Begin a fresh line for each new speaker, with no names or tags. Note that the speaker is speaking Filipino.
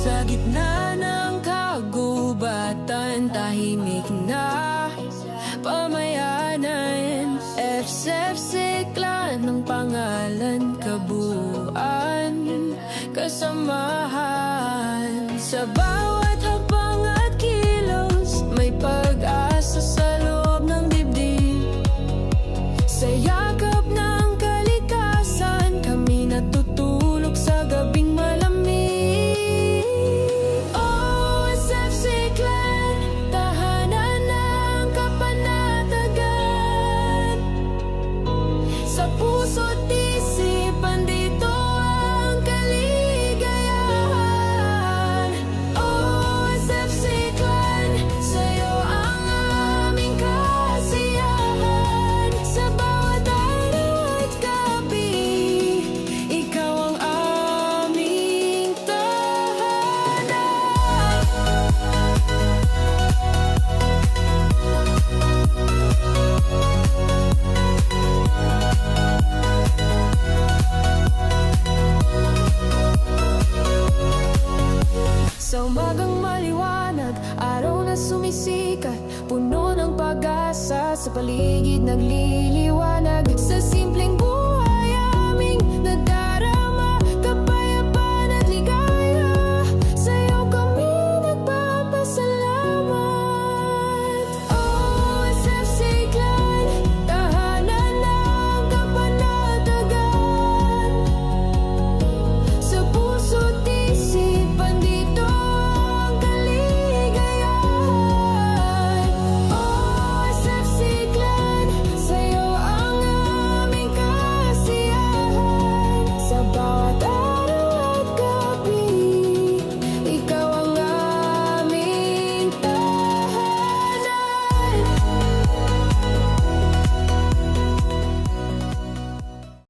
Sa gitna ng kagubatan, tahimik na pamayanan. FCFC Clan ng pangalan, kabuuan, kasamahan. Sa bawat hakbang at kilos, may pag-asa sa loob ng dibdib. Sa yakap ng kalikasan, kami natutulog sa gabing malamig. OSFC Clan, tahanan ng kapanatagan. Sa puso't isipan, dito ang kaligayahan. OSFC Clan, sa'yo ang aming kasiyahan. Sa bawat araw at gabi, ikaw ang aming tahanan. Sa umagang maliwanag, araw na sumisikat, puno ng pag-asa, sa paligid nagliliwanag. Sa simpleng buhay